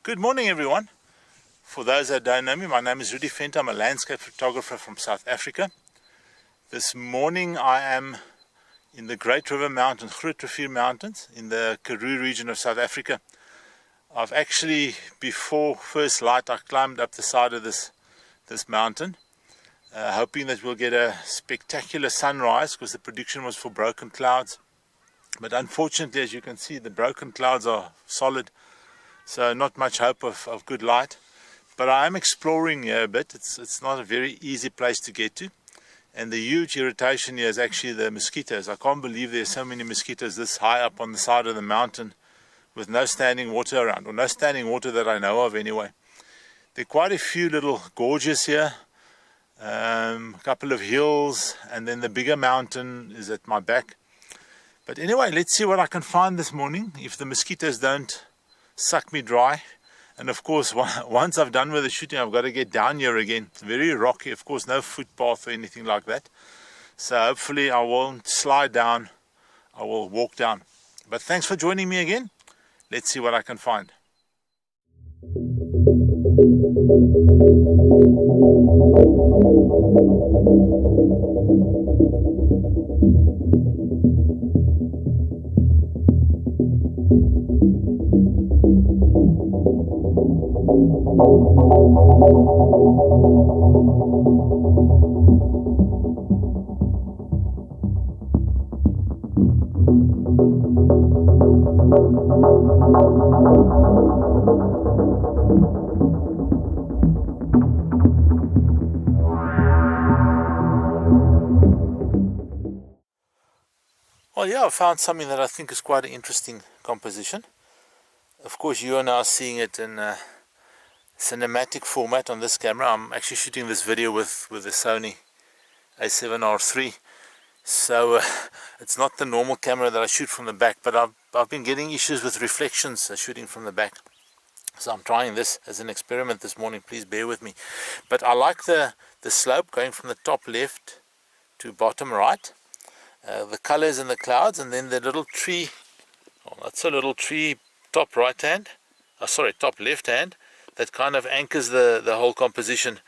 Good morning, everyone. For those that don't know me, my name is Grootrevier. I'm a landscape photographer from South Africa. This morning I am in the Grootrevier Mountains, Grootrevier Mountains, in the Karoo region of South Africa. I've actually, before first light, I climbed up the side of this mountain, hoping that we'll get a spectacular sunrise, because the prediction was for broken clouds. But unfortunately, as you can see, the broken clouds are solid. So not much hope of good light, but I am exploring here a bit. It's not a very easy place to get to, and the huge irritation here is actually the mosquitoes. I can't believe there's so many mosquitoes this high up on the side of the mountain with no standing water around, or no standing water that I know of anyway. There are quite a few little gorges here, a couple of hills, and then the bigger mountain is at my back. But anyway, let's see what I can find this morning, if the mosquitoes don't suck me dry. And of course, once I've done with the shooting, I've got to get down here again. It's very rocky, of course, no footpath or anything like that. So hopefully I won't slide down, I will walk down. But thanks for joining me again. Let's see what I can find. Well, yeah, I found something that I think is quite an interesting composition. Of course, you are now seeing it in cinematic format on this camera. I'm actually shooting this video with the Sony A7R3. So it's not the normal camera that I shoot from the back, but I've been getting issues with reflections shooting from the back. So I'm trying this as an experiment this morning. Please bear with me. But I like the slope going from the top left to bottom right. The colors in the clouds, and then the little tree. Oh, that's a little tree, top right hand. Top left hand. That kind of anchors the whole composition.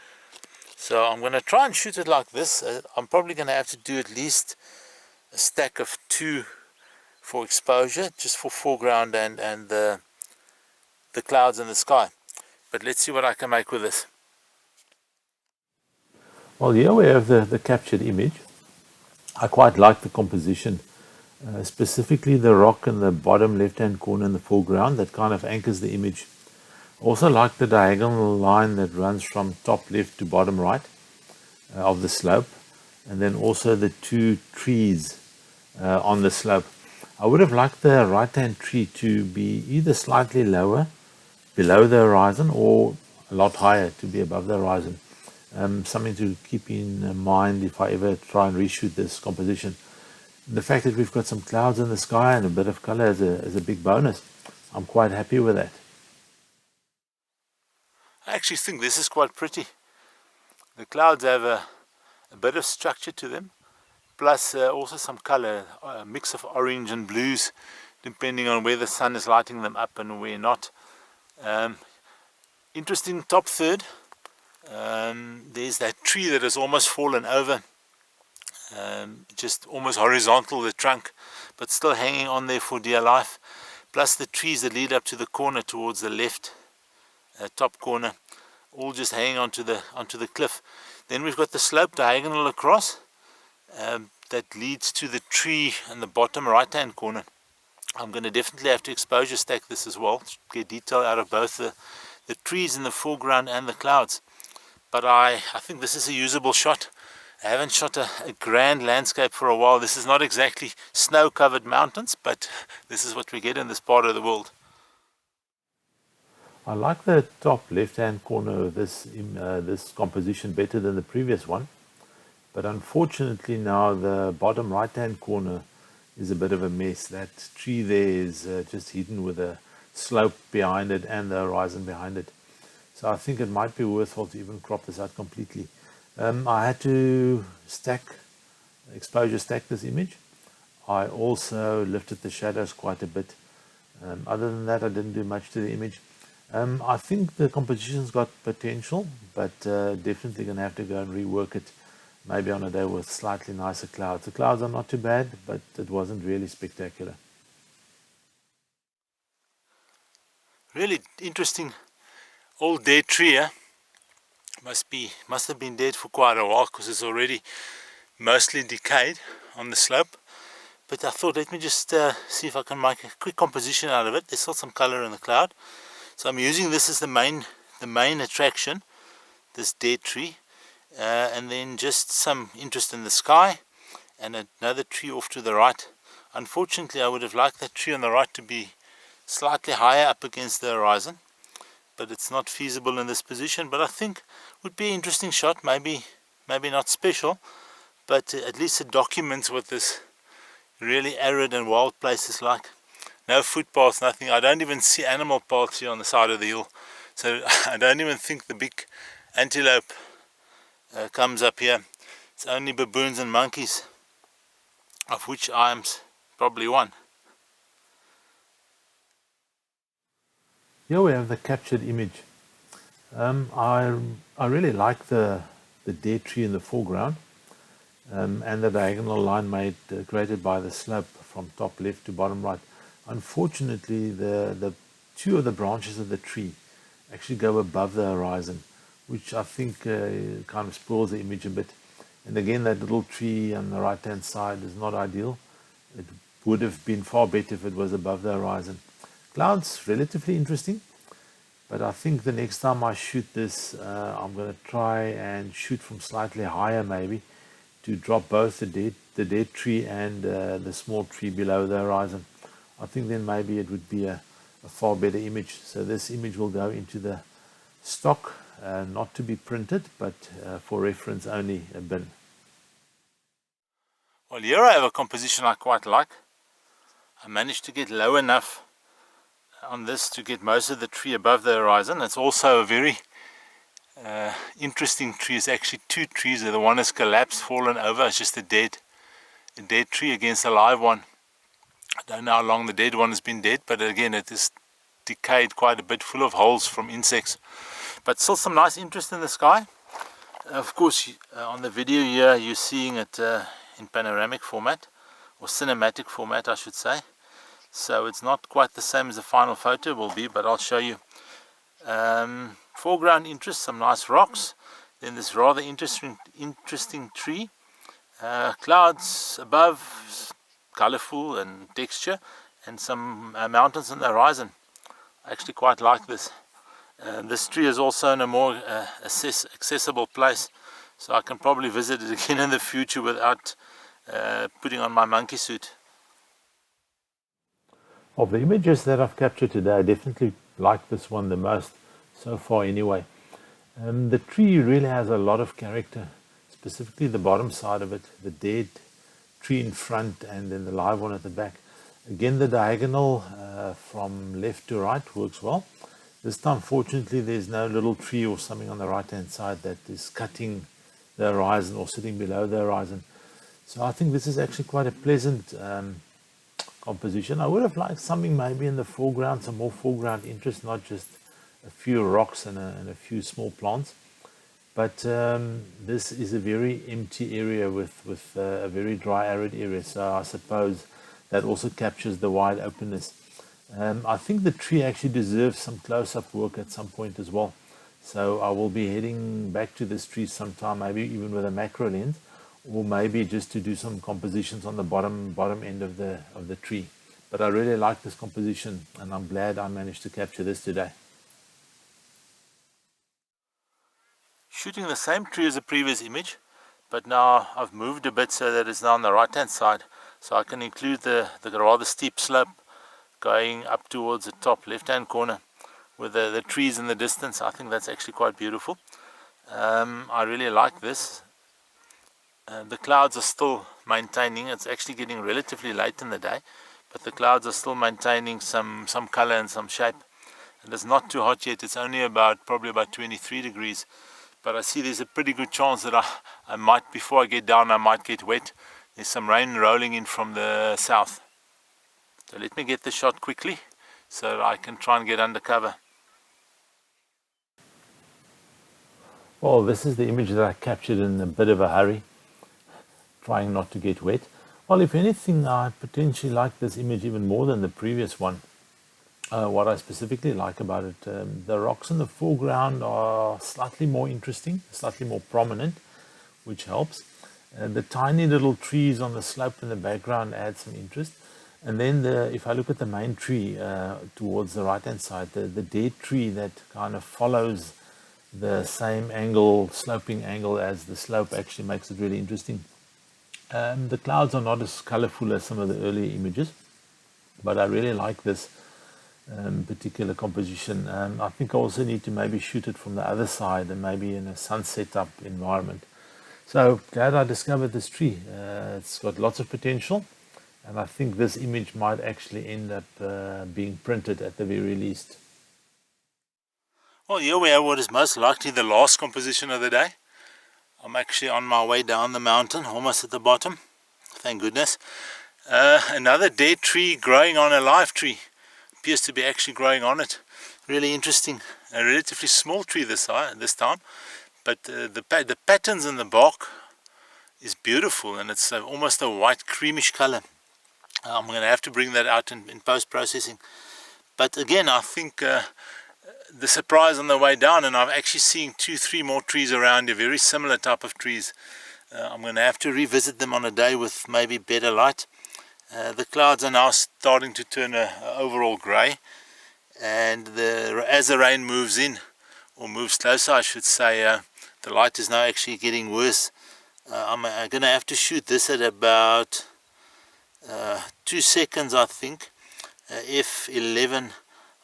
So I'm going to try and shoot it like this. I'm probably going to have to do at least a stack of 2 for exposure, just for foreground and the clouds in the sky. But let's see what I can make with this. Well, here we have the captured image. I quite like the composition, specifically the rock in the bottom left hand corner in the foreground that kind of anchors the image. Also like the diagonal line that runs from top left to bottom right of the slope, and then also the 2 trees on the slope. I would have liked the right hand tree to be either slightly lower, below the horizon, or a lot higher, to be above the horizon. Something to keep in mind if I ever try and reshoot this composition. The fact that we've got some clouds in the sky and a bit of color is a big bonus. I'm quite happy with that. I actually think this is quite pretty. The clouds have a bit of structure to them, plus also some color, a mix of orange and blues, depending on where the sun is lighting them up and where not. Interesting top third. There's that tree that has almost fallen over, just almost horizontal, the trunk, but still hanging on there for dear life, plus the trees that lead up to the corner towards the left top corner, all just hanging onto the cliff. Then we've got the slope diagonal across that leads to the tree in the bottom right hand corner. I'm going to definitely have to exposure stack this as well to get detail out of both the trees in the foreground and the clouds. But I think this is a usable shot. I haven't shot a grand landscape for a while. This is not exactly snow-covered mountains, but this is what we get in this part of the world. I like the top left-hand corner of this composition better than the previous one. But unfortunately now the bottom right-hand corner is a bit of a mess. That tree there is just hidden with a slope behind it and the horizon behind it. So I think it might be worthwhile to even crop this out completely. I had to exposure stack this image. I also lifted the shadows quite a bit. Other than that, I didn't do much to the image. I think the composition's got potential, but definitely going to have to go and rework it maybe on a day with slightly nicer clouds. The clouds are not too bad, but it wasn't really spectacular. Really interesting old dead tree, eh? Must have been dead for quite a while because it's already mostly decayed on the slope. But I thought, let me just see if I can make a quick composition out of it. There's still some color in the cloud, so I'm using this as the main attraction, this dead tree, and then just some interest in the sky and another tree off to the right. Unfortunately, I would have liked that tree on the right to be slightly higher up against the horizon, but it's not feasible in this position. But I think would be an interesting shot, maybe not special, but at least it documents what this really arid and wild place is like. No footpaths, nothing. I don't even see animal paths here on the side of the hill, so I don't even think the big antelope comes up here. It's only baboons and monkeys, of which I'm probably one. Here we have the captured image. I really like the dead tree in the foreground, and the diagonal line created by the slope from top left to bottom right. Unfortunately, the two of the branches of the tree actually go above the horizon, which I think kind of spoils the image a bit. And again, that little tree on the right hand side is not ideal. It would have been far better if it was above the horizon. Clouds, relatively interesting, but I think the next time I shoot this, I'm going to try and shoot from slightly higher maybe, to drop both the dead tree and the small tree below the horizon. I think then maybe it would be a far better image. So this image will go into the stock, not to be printed, but for reference only, a bin. Well, here I have a composition I quite like. I managed to get low enough on this to get most of the tree above the horizon. It's also a very interesting tree. It's actually two trees. The one has collapsed, fallen over. It's just a dead tree against a live one. I don't know how long the dead one has been dead, but again, it is decayed quite a bit, full of holes from insects. But still some nice interest in the sky. Of course, on the video here, you're seeing it in panoramic format, or cinematic format, I should say. So it's not quite the same as the final photo will be, but I'll show you. Foreground interest, some nice rocks. Then this rather interesting tree. Clouds above, colorful and texture, and some mountains on the horizon. I actually quite like this. This tree is also in a more accessible place, so I can probably visit it again in the future without putting on my monkey suit. Of the images that I've captured today, I definitely like this one the most, so far anyway. The tree really has a lot of character, specifically the bottom side of it, the dead tree in front and then the live one at the back. Again, the diagonal from left to right works well. This time, fortunately, there's no little tree or something on the right hand side that is cutting the horizon or sitting below the horizon. So I think this is actually quite a pleasant composition. I would have liked something maybe in the foreground, some more foreground interest, not just a few rocks and a few small plants. But this is a very empty area with a very dry, arid area. So I suppose that also captures the wide openness. I think the tree actually deserves some close-up work at some point as well. So I will be heading back to this tree sometime, maybe even with a macro lens, or maybe just to do some compositions on the bottom end of the tree. But I really like this composition, and I'm glad I managed to capture this today. Shooting the same tree as the previous image, but now I've moved a bit so that it's now on the right hand side, so I can include the rather steep slope going up towards the top left hand corner with the trees in the distance. I think that's actually quite beautiful. I really like this. The clouds are still maintaining, it's actually getting relatively late in the day, but the clouds are still maintaining some color and some shape. And it's not too hot yet. It's only probably about 23 degrees. But I see there's a pretty good chance that I might, before I get down, I might get wet. There's some rain rolling in from the south. So let me get the shot quickly so that I can try and get under cover. Well, this is the image that I captured in a bit of a hurry, trying not to get wet. Well, if anything, I potentially like this image even more than the previous one. What I specifically like about it, the rocks in the foreground are slightly more interesting, slightly more prominent, which helps. The tiny little trees on the slope in the background add some interest. And then if I look at the main tree towards the right hand side, the dead tree that kind of follows the same angle, sloping angle as the slope, actually makes it really interesting. The clouds are not as colorful as some of the earlier images, but I really like this particular composition. I think I also need to maybe shoot it from the other side and maybe in a sunset up environment. So glad I discovered this tree. It's got lots of potential, and I think this image might actually end up being printed at the very least. Well, here we have what is most likely the last composition of the day. I'm actually on my way down the mountain, almost at the bottom, thank goodness. Another dead tree growing on a live tree. Appears to be actually growing on it. Really interesting. A relatively small tree this time, but the patterns in the bark is beautiful, and it's almost a white creamish color. I'm going to have to bring that out in post-processing. But again, I think the surprise on the way down, and I've actually seen 2-3 more trees around here, very similar type of trees. I'm going to have to revisit them on a day with maybe better light. The clouds are now starting to turn overall grey, and as the rain moves in, or moves closer I should say, the light is now actually getting worse. I'm going to have to shoot this at about 2 seconds, I think, f11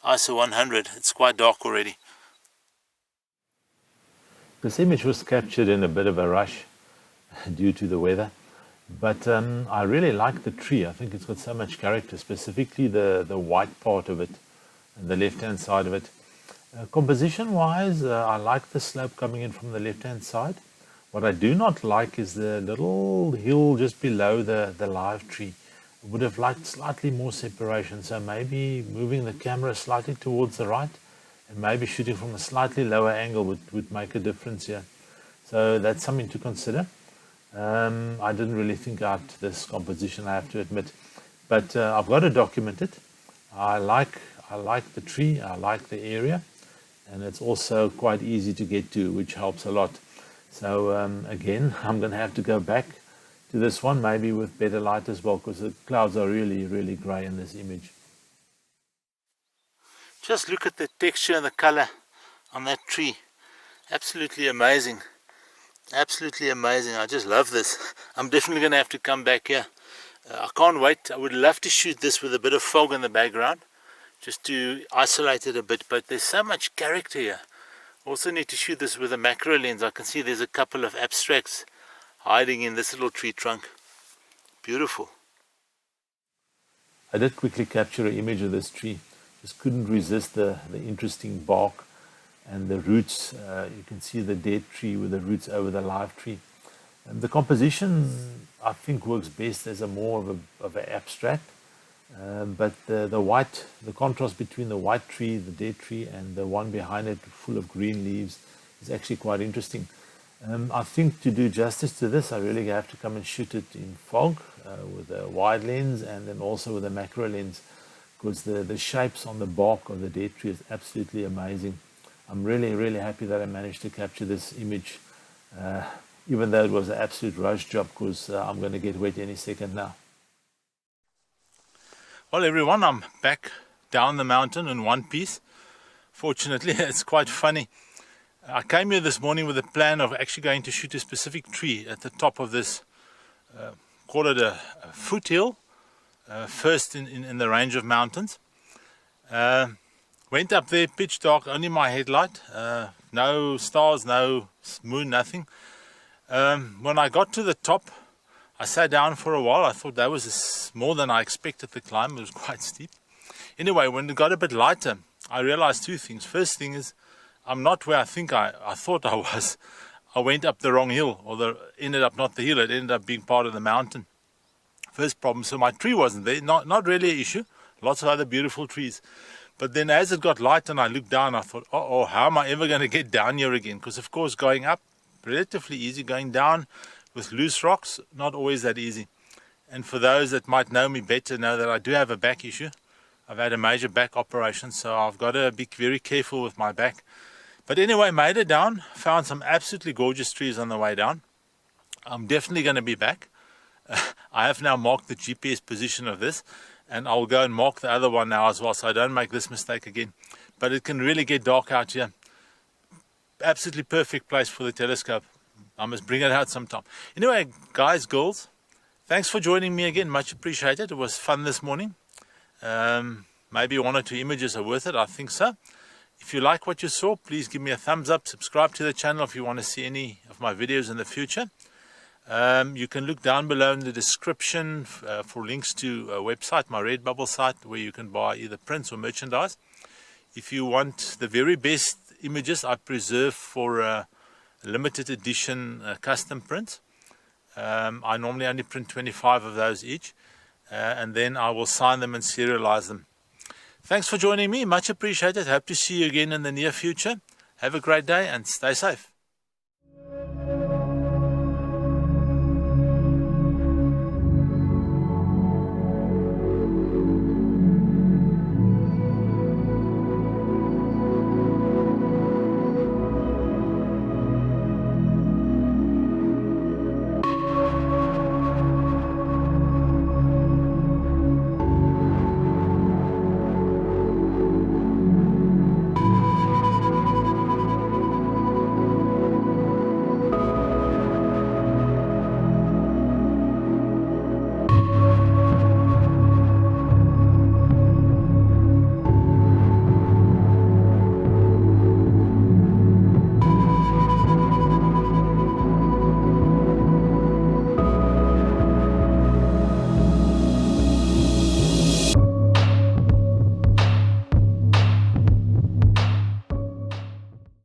ISO 100. It's quite dark already. This image was captured in a bit of a rush due to the weather, but I really like the tree. I think it's got so much character, specifically the white part of it and the left hand side of it. Composition wise, I like the slope coming in from the left hand side. What I do not like is the little hill just below the live tree. I would have liked slightly more separation, so maybe moving the camera slightly towards the right and maybe shooting from a slightly lower angle would make a difference here. So that's something to consider. I didn't really think out this composition, I have to admit, but I've got to document it. I like the tree, I like the area, and it's also quite easy to get to, which helps a lot. So again, I'm going to have to go back to this one, maybe with better light as well, because the clouds are really grey in this image. Just look at the texture and the color on that tree. Absolutely amazing. Absolutely amazing. I just love this. I'm definitely going to have to come back here. I can't wait. I would love to shoot this with a bit of fog in the background, just to isolate it a bit, but there's so much character here. Also need to shoot this with a macro lens. I can see there's a couple of abstracts hiding in this little tree trunk. Beautiful. I did quickly capture an image of this tree. Just couldn't resist the interesting bark and the roots. You can see the dead tree with the roots over the live tree. And the composition, I think, works best as a more of an abstract. But the contrast between the white tree, the dead tree, and the one behind it full of green leaves is actually quite interesting. I think to do justice to this, I really have to come and shoot it in fog with a wide lens and then also with a macro lens, because the shapes on the bark of the dead tree is absolutely amazing. I'm really happy that I managed to capture this image, even though it was an absolute rush job, because I'm going to get wet any second now. Well everyone, I'm back down the mountain in one piece. Fortunately, it's quite funny. I came here this morning with a plan of actually going to shoot a specific tree at the top of this, call it a foothill, first in the range of mountains. Went up there, pitch dark, only my headlight, no stars, no moon, nothing. When I got to the top, I sat down for a while. I thought that was more than I expected the climb. It was quite steep. Anyway, when it got a bit lighter, I realized two things. First thing is, I'm not where I thought I was. I went up the wrong hill, or ended up not the hill, it ended up being part of the mountain. First problem, so my tree wasn't there. Not really an issue. Lots of other beautiful trees. But then as it got light and I looked down, I thought, oh, how am I ever going to get down here again? Because of course going up, relatively easy. Going down with loose rocks, not always that easy. And for those that might know me better, know that I do have a back issue. I've had a major back operation, so I've got to be very careful with my back. But anyway, made it down, found some absolutely gorgeous trees on the way down. I'm definitely going to be back. I have now marked the GPS position of this, and I'll go and mark the other one now as well, so I don't make this mistake again. But it can really get dark out here. Absolutely perfect place for the telescope. I must bring it out sometime. Anyway, guys, girls, thanks for joining me again. Much appreciated. It was fun this morning. Maybe 1 or 2 images are worth it. I think so. If you like what you saw, please give me a thumbs up. Subscribe to the channel if you want to see any of my videos in the future. You can look down below in the description for links to a website, my Redbubble site, where you can buy either prints or merchandise. If you want the very best images I preserve for a limited edition custom prints, I normally only print 25 of those each, and then I will sign them and serialize them. Thanks for joining me. Much appreciated. Hope to see you again in the near future. Have a great day and stay safe.